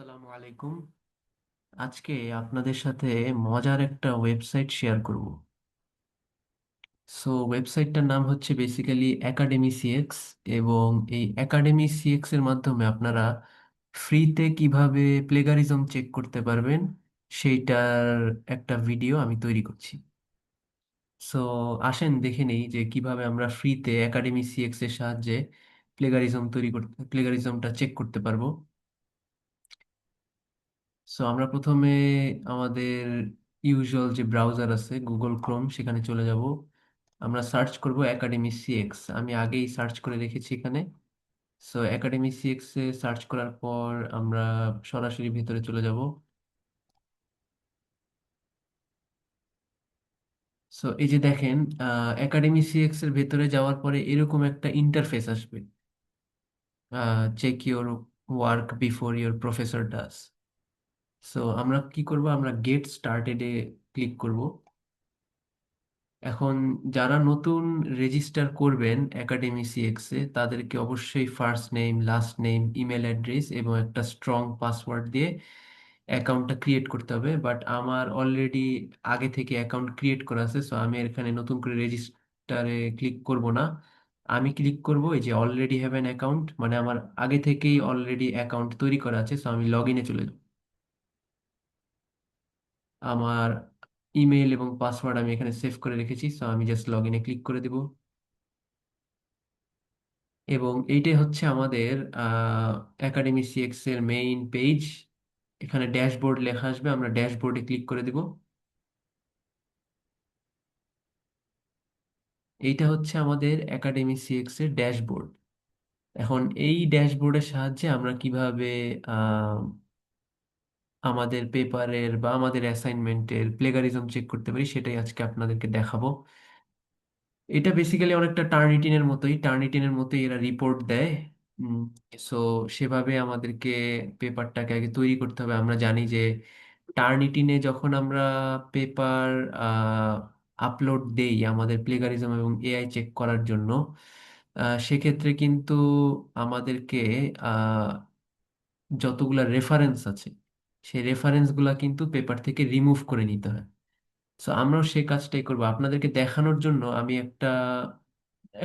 আসসালামু আলাইকুম। আজকে আপনাদের সাথে মজার একটা ওয়েবসাইট শেয়ার করব। সো ওয়েবসাইটটার নাম হচ্ছে বেসিক্যালি একাডেমি সিএক্স। এবং এই একাডেমি সিএক্স এর মাধ্যমে আপনারা ফ্রিতে কিভাবে প্লেগারিজম চেক করতে পারবেন সেইটার একটা ভিডিও আমি তৈরি করছি। সো আসেন দেখে নেই যে কিভাবে আমরা ফ্রিতে একাডেমি সিএক্স এর সাহায্যে প্লেগারিজমটা চেক করতে পারবো। সো আমরা প্রথমে আমাদের ইউজুয়াল যে ব্রাউজার আছে গুগল ক্রোম, সেখানে চলে যাব। আমরা সার্চ করব একাডেমি সিএক্স। আমি আগেই সার্চ করে রেখেছি এখানে। সো একাডেমি সিএক্স এ সার্চ করার পর আমরা সরাসরি ভেতরে চলে যাব। সো এই যে দেখেন, একাডেমি সিএক্স এর ভেতরে যাওয়ার পরে এরকম একটা ইন্টারফেস আসবে। Check your work before your professor does. So আমরা কি করব, আমরা গেট স্টার্টেড এ ক্লিক করব। এখন যারা নতুন রেজিস্টার করবেন একাডেমি সিএক্স এ তাদেরকে অবশ্যই first name, last name, email address এবং একটা স্ট্রং পাসওয়ার্ড দিয়ে অ্যাকাউন্টটা ক্রিয়েট করতে হবে। বাট আমার অলরেডি আগে থেকে অ্যাকাউন্ট ক্রিয়েট করা আছে, সো আমি এখানে নতুন করে রেজিস্টারে ক্লিক করব না। আমি ক্লিক করব এই যে অলরেডি হ্যাভ অ্যান অ্যাকাউন্ট, মানে আমার আগে থেকেই অলরেডি অ্যাকাউন্ট তৈরি করা আছে। সো আমি লগ ইনে চলে যাব। আমার ইমেল এবং পাসওয়ার্ড আমি এখানে সেভ করে রেখেছি, সো আমি জাস্ট লগ ইনে ক্লিক করে দেব। এবং এইটাই হচ্ছে আমাদের একাডেমি সিএক্স এর মেইন পেজ। এখানে ড্যাশবোর্ড লেখা আসবে, আমরা ড্যাশবোর্ডে ক্লিক করে দিব। এইটা হচ্ছে আমাদের একাডেমি সিএক্স এর ড্যাশবোর্ড। এখন এই ড্যাশবোর্ডের সাহায্যে আমরা কিভাবে আহ, আমাদের পেপারের বা আমাদের অ্যাসাইনমেন্টের প্লেগারিজম চেক করতে পারি সেটাই আজকে আপনাদেরকে দেখাবো। এটা বেসিক্যালি অনেকটা টার্নিটিনের মতোই এরা রিপোর্ট দেয়। সো সেভাবে আমাদেরকে পেপারটাকে আগে তৈরি করতে হবে। আমরা জানি যে টার্নিটিনে যখন আমরা পেপার আপলোড দেই আমাদের প্লেগারিজম এবং এআই চেক করার জন্য, সেক্ষেত্রে কিন্তু আমাদেরকে আহ, যতগুলা রেফারেন্স আছে সেই রেফারেন্সগুলা কিন্তু পেপার থেকে রিমুভ করে নিতে হয়। সো আমরাও সেই কাজটাই করবো আপনাদেরকে দেখানোর জন্য। আমি একটা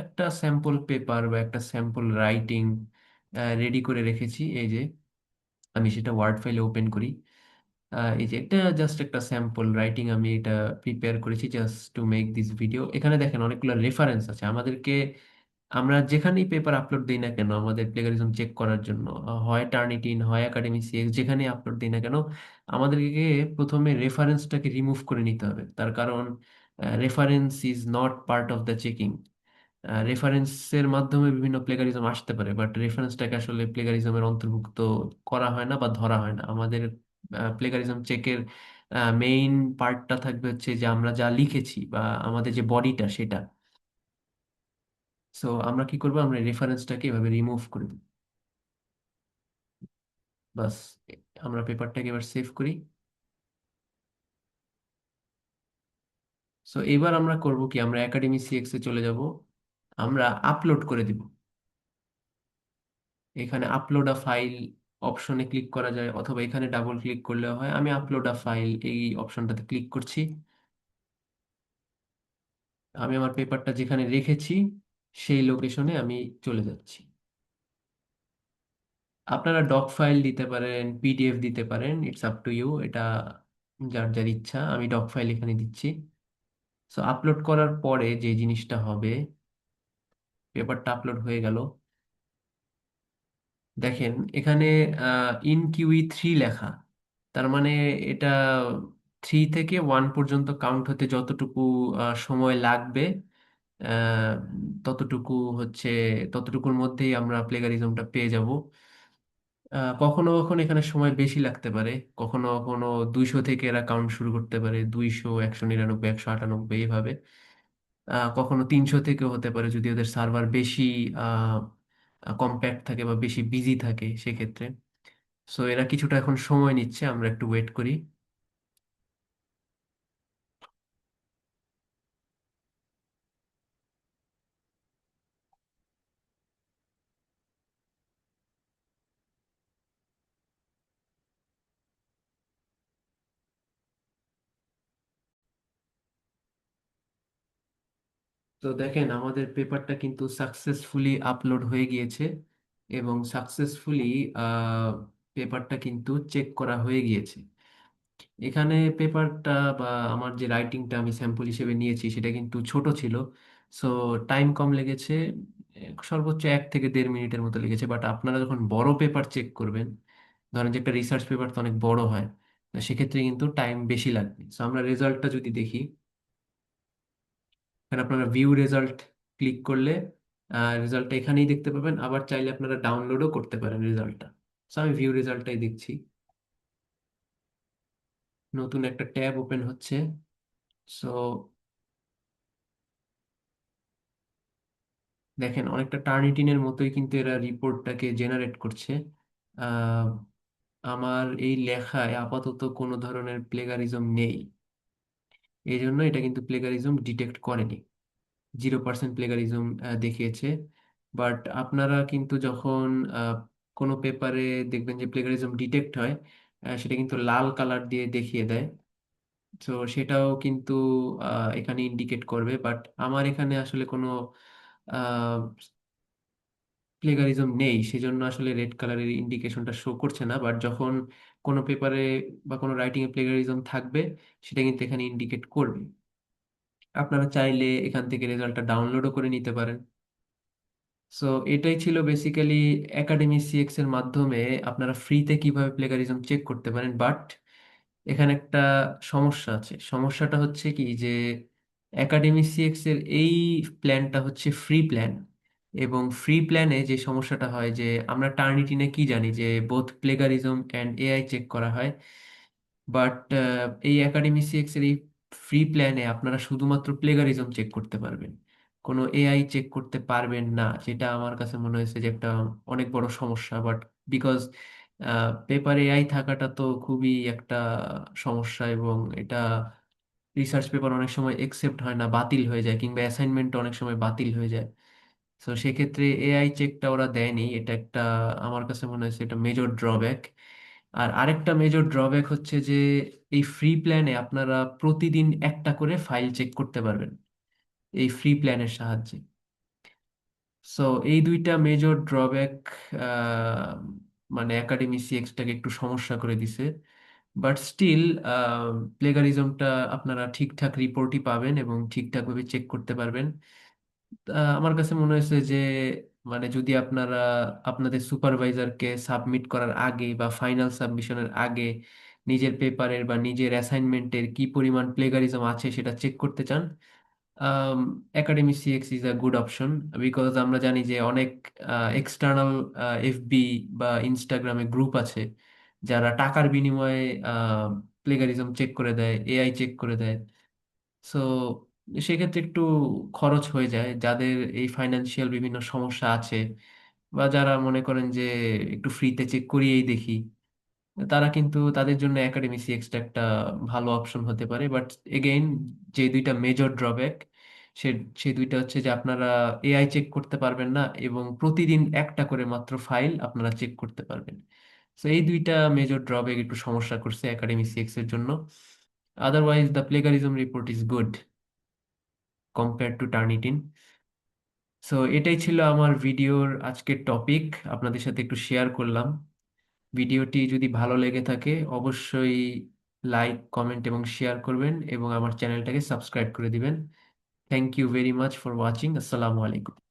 একটা স্যাম্পল পেপার বা একটা স্যাম্পল রাইটিং রেডি করে রেখেছি। এই যে আমি সেটা ওয়ার্ড ফাইলে ওপেন করি। এই যে এটা জাস্ট একটা স্যাম্পল রাইটিং আমি এটা প্রিপেয়ার করেছি just to make this video. এখানে দেখেন অনেকগুলো রেফারেন্স আছে আমাদেরকে। আমরা যেখানেই পেপার আপলোড দিই না কেন আমাদের প্লেগারিজম চেক করার জন্য, হয় টার্নিটিন হয় একাডেমি সিএক্স, যেখানে আপলোড দিই না কেন আমাদেরকে প্রথমে রেফারেন্সটাকে রিমুভ করে নিতে হবে। তার কারণ reference is not part of the checking. রেফারেন্সের মাধ্যমে বিভিন্ন প্লেগারিজম আসতে পারে, বাট রেফারেন্সটাকে আসলে প্লেগারিজমের অন্তর্ভুক্ত করা হয় না বা ধরা হয় না। আমাদের প্লেগারিজম চেকের মেইন পার্টটা থাকবে হচ্ছে যে আমরা যা লিখেছি বা আমাদের যে বডিটা সেটা। সো আমরা কি করবো, আমরা রেফারেন্সটাকে এভাবে রিমুভ করে দিই। বাস, আমরা পেপারটাকে এবার সেভ করি। সো এবার আমরা করব কি, আমরা একাডেমি সিএক্স এ চলে যাব। আমরা আপলোড করে দিব। এখানে আপলোড আ ফাইল অপশনে ক্লিক করা যায়, অথবা এখানে ডাবল ক্লিক করলেও হয়। আমি আপলোড আ ফাইল এই অপশনটাতে ক্লিক করছি। আমি আমার পেপারটা যেখানে রেখেছি সেই লোকেশনে আমি চলে যাচ্ছি। আপনারা ডক ফাইল দিতে পারেন, পিডিএফ দিতে পারেন, ইটস আপ টু ইউ। এটা যার যার ইচ্ছা। আমি ডক ফাইল এখানে দিচ্ছি। সো আপলোড করার পরে যে জিনিসটা হবে, পেপারটা আপলোড হয়ে গেল। দেখেন এখানে ইন কিউই 3 লেখা। তার মানে এটা 3 থেকে 1 পর্যন্ত কাউন্ট হতে যতটুকু সময় লাগবে, আহ, ততটুকু হচ্ছে, ততটুকুর মধ্যেই আমরা প্লেগারিজমটা পেয়ে যাব। কখনো কখনো এখানে সময় বেশি লাগতে পারে, কখনো কখনো 200 থেকে এরা কাউন্ট শুরু করতে পারে, 200, 199, 198 এভাবে। কখনো 300 থেকেও হতে পারে যদি ওদের সার্ভার বেশি কম্প্যাক্ট থাকে বা বেশি বিজি থাকে সেক্ষেত্রে। সো এরা কিছুটা এখন সময় নিচ্ছে, আমরা একটু ওয়েট করি। তো দেখেন আমাদের পেপারটা কিন্তু সাকসেসফুলি আপলোড হয়ে গিয়েছে এবং সাকসেসফুলি পেপারটা কিন্তু চেক করা হয়ে গিয়েছে। এখানে পেপারটা বা আমার যে রাইটিংটা আমি স্যাম্পল হিসেবে নিয়েছি সেটা কিন্তু ছোট ছিল। সো টাইম কম লেগেছে, সর্বোচ্চ 1 থেকে 1.5 মিনিটের মতো লেগেছে। বাট আপনারা যখন বড় পেপার চেক করবেন, ধরেন যে একটা রিসার্চ পেপার তো অনেক বড় হয়, তো সেক্ষেত্রে কিন্তু টাইম বেশি লাগবে। সো আমরা রেজাল্টটা যদি দেখি, এখানে আপনারা ভিউ রেজাল্ট ক্লিক করলে রেজাল্টটা এখানেই দেখতে পাবেন। আবার চাইলে আপনারা ডাউনলোডও করতে পারেন রেজাল্টটা। সো আমি ভিউ রেজাল্টটাই দেখছি। নতুন একটা ট্যাব ওপেন হচ্ছে। সো দেখেন অনেকটা টার্নিটিনের মতোই কিন্তু এরা রিপোর্টটাকে জেনারেট করছে। আহ, আমার এই লেখায় আপাতত কোনো ধরনের প্লেগারিজম নেই, এই জন্য এটা কিন্তু প্লেগারিজম ডিটেক্ট করেনি। 0% প্লেগারিজম দেখিয়েছে। বাট আপনারা কিন্তু যখন আহ, কোনো পেপারে দেখবেন যে প্লেগারিজম ডিটেক্ট হয়, সেটা কিন্তু লাল কালার দিয়ে দেখিয়ে দেয়। তো সেটাও কিন্তু এখানে ইন্ডিকেট করবে। বাট আমার এখানে আসলে কোনো প্লেগারিজম নেই, সেজন্য আসলে রেড কালারের ইন্ডিকেশনটা শো করছে না। বাট যখন কোনো পেপারে বা কোনো রাইটিং এ প্লেগারিজম থাকবে, সেটা কিন্তু এখানে ইন্ডিকেট করবে। আপনারা চাইলে এখান থেকে রেজাল্টটা ডাউনলোডও করে নিতে পারেন। সো এটাই ছিল বেসিক্যালি একাডেমি সিএক্স এর মাধ্যমে আপনারা ফ্রিতে কিভাবে প্লেগারিজম চেক করতে পারেন। বাট এখানে একটা সমস্যা আছে। সমস্যাটা হচ্ছে কি যে একাডেমি সিএক্স এর এই প্ল্যানটা হচ্ছে ফ্রি প্ল্যান, এবং ফ্রি প্ল্যানে যে সমস্যাটা হয় যে আমরা টার্নিটিনে কি জানি যে both plagiarism and AI check করা হয়। বাট এই একাডেমি সিএক্স এর এই ফ্রি প্ল্যানে আপনারা শুধুমাত্র প্লেগারিজম চেক করতে পারবেন, কোনো এআই চেক করতে পারবেন না, যেটা আমার কাছে মনে হয়েছে যে একটা অনেক বড় সমস্যা। বাট বিকজ পেপার এআই থাকাটা তো খুবই একটা সমস্যা, এবং এটা রিসার্চ পেপার অনেক সময় একসেপ্ট হয় না, বাতিল হয়ে যায়, কিংবা অ্যাসাইনমেন্ট অনেক সময় বাতিল হয়ে যায়। তো সেক্ষেত্রে এআই চেকটা ওরা দেয়নি, এটা একটা আমার কাছে মনে হয়েছে এটা মেজর ড্রব্যাক। আর আরেকটা মেজর ড্রব্যাক হচ্ছে যে এই ফ্রি প্ল্যানে আপনারা প্রতিদিন একটা করে ফাইল চেক করতে পারবেন এই ফ্রি প্ল্যানের সাহায্যে। সো এই দুইটা মেজর ড্রব্যাক মানে একাডেমি সিএক্সটাকে একটু সমস্যা করে দিছে। বাট স্টিল প্লেগারিজমটা আপনারা ঠিকঠাক রিপোর্টই পাবেন এবং ঠিকঠাকভাবে চেক করতে পারবেন। আমার কাছে মনে হয়েছে যে মানে যদি আপনারা আপনাদের সুপারভাইজারকে সাবমিট করার আগে বা ফাইনাল সাবমিশনের আগে নিজের পেপারের বা নিজের অ্যাসাইনমেন্টের কি পরিমাণ প্লেগারিজম আছে সেটা চেক করতে চান, academy CX is a good option. Because আমরা জানি যে অনেক এক্সটার্নাল এফবি বা ইনস্টাগ্রামে গ্রুপ আছে যারা টাকার বিনিময়ে প্লেগারিজম চেক করে দেয়, এআই চেক করে দেয়। সো সেক্ষেত্রে একটু খরচ হয়ে যায় যাদের এই ফাইন্যান্সিয়াল বিভিন্ন সমস্যা আছে, বা যারা মনে করেন যে একটু ফ্রিতে চেক করিয়েই দেখি, তারা কিন্তু তাদের জন্য একাডেমি সিএক্সটা একটা ভালো অপশন হতে পারে। বাট এগেইন, যে দুইটা মেজর ড্রব্যাক, সে সেই দুইটা হচ্ছে যে আপনারা এআই চেক করতে পারবেন না, এবং প্রতিদিন একটা করে মাত্র ফাইল আপনারা চেক করতে পারবেন। তো এই দুইটা মেজর ড্রব্যাক একটু সমস্যা করছে একাডেমি সিএক্স এর জন্য। Otherwise the plagiarism report is good compare to Turnitin. So এটাই ছিল আমার ভিডিওর আজকের টপিক, আপনাদের সাথে একটু শেয়ার করলাম। ভিডিওটি যদি ভালো লেগে থাকে অবশ্যই লাইক, কমেন্ট এবং শেয়ার করবেন, এবং আমার চ্যানেলটাকে সাবস্ক্রাইব করে দিবেন। Thank you very much for watching. আসসালামু আলাইকুম।